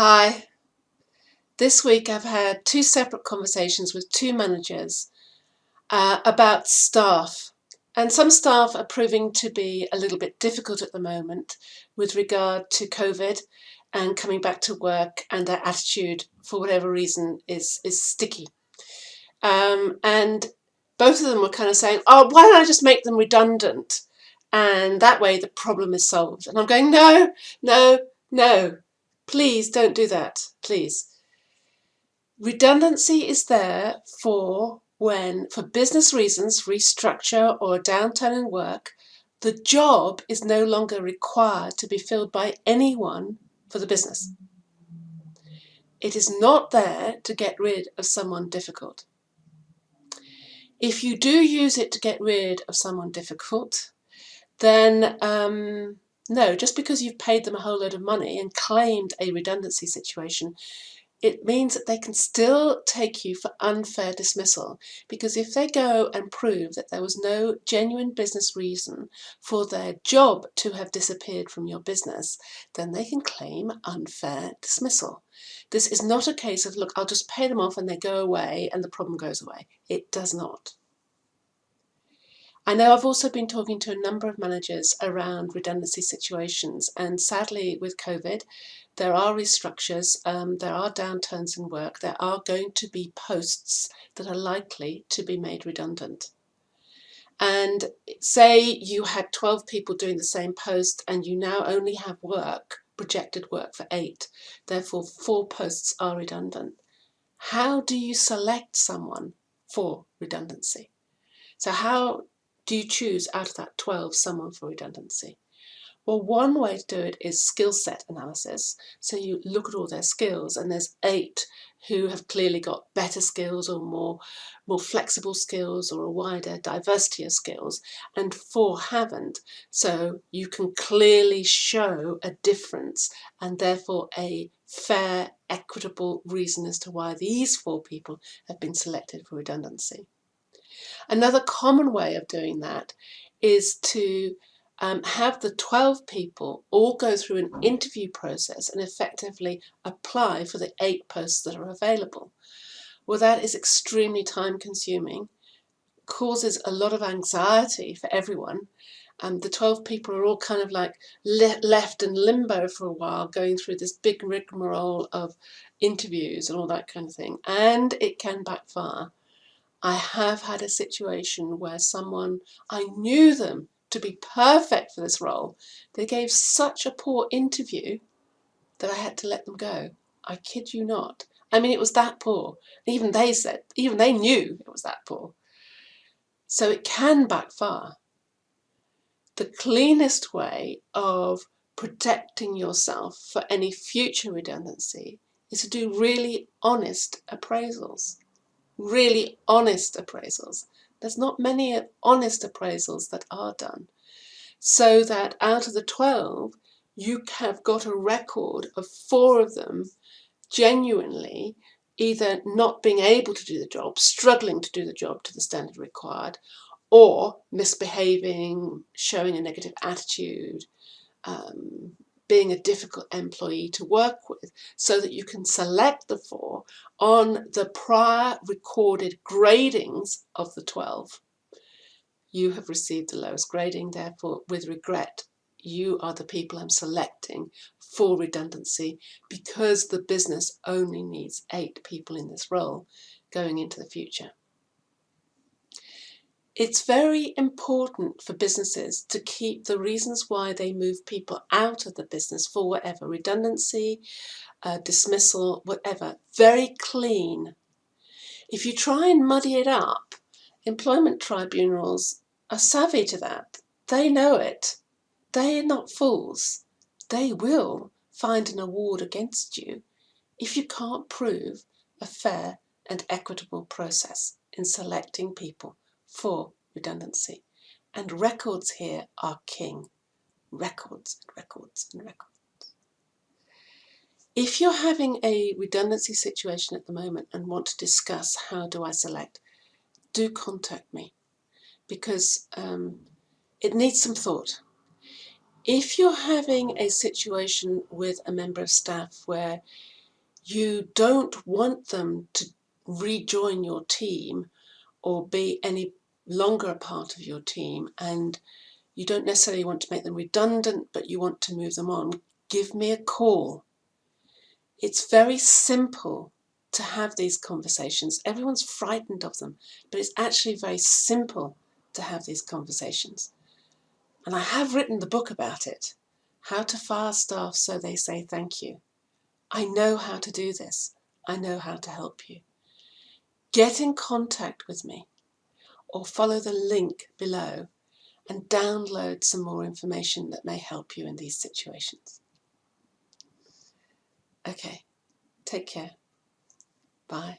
Hi. This week I've had two separate conversations with two managers about staff. And some staff are proving to be a little bit difficult at the moment with regard to COVID and coming back to work, and their attitude, for whatever reason, is sticky. And both of them were kind of saying, oh, why don't I just make them redundant? And that way the problem is solved. And I'm going, no, no, no, please don't do that, please. Redundancy is there for when, for business reasons, restructure or downturn in work, the job is no longer required to be filled by anyone for the business. It is not there to get rid of someone difficult. If you do use it to get rid of someone difficult, then no, just because you've paid them a whole load of money and claimed a redundancy situation, it means that they can still take you for unfair dismissal, because if they go and prove that there was no genuine business reason for their job to have disappeared from your business, then they can claim unfair dismissal. This is not a case of, look, I'll just pay them off and they go away and the problem goes away. It does not. I know I've also been talking to a number of managers around redundancy situations, and sadly with COVID, there are restructures, there are downturns in work, there are going to be posts that are likely to be made redundant. And say you had 12 people doing the same post and you now only have work, projected work for 8, therefore 4 posts are redundant. How do you select someone for redundancy? So how do you choose out of that 12 someone for redundancy? Well, one way to do it is skill set analysis. So you look at all their skills, and there's 8 who have clearly got better skills or more flexible skills or a wider diversity of skills, and 4 haven't. So you can clearly show a difference and therefore a fair, equitable reason as to why these 4 people have been selected for redundancy. Another common way of doing that is to have the 12 people all go through an interview process and effectively apply for the 8 posts that are available. Well, that is extremely time consuming, causes a lot of anxiety for everyone. The 12 people are all kind of like left in limbo for a while, going through this big rigmarole of interviews and all that kind of thing, and it can backfire. I have had a situation where someone, I knew them to be perfect for this role. They gave such a poor interview that I had to let them go. I kid you not. I mean, it was that poor. Even they knew it was that poor. So it can backfire. The cleanest way of protecting yourself for any future redundancy is to do really honest appraisals. Really honest appraisals. There's not many honest appraisals that are done, so that out of the 12 you have got a record of 4 of them genuinely either not being able to do the job, struggling to do the job to the standard required, or misbehaving, showing a negative attitude, being a difficult employee to work with, so that you can select the 4 on the prior recorded gradings of the 12. You have received the lowest grading, therefore, with regret, you are the people I'm selecting for redundancy, because the business only needs 8 people in this role going into the future. It's very important for businesses to keep the reasons why they move people out of the business for whatever, redundancy, dismissal, whatever, very clean. If you try and muddy it up, employment tribunals are savvy to that. They know it. They are not fools. They will find an award against you if you can't prove a fair and equitable process in selecting people for redundancy. And records here are king. Records and records and records. If you're having a redundancy situation at the moment and want to discuss how do I select, do contact me, because it needs some thought. If you're having a situation with a member of staff where you don't want them to rejoin your team or be any longer a part of your team, and you don't necessarily want to make them redundant, but you want to move them on, give me a call. It's very simple to have these conversations. Everyone's frightened of them, but it's actually very simple to have these conversations. And I have written the book about it, How to Fire Staff So They Say Thank You. I know how to do this. I know how to help you. Get in contact with me or follow the link below and download some more information that may help you in these situations. Okay, take care. Bye.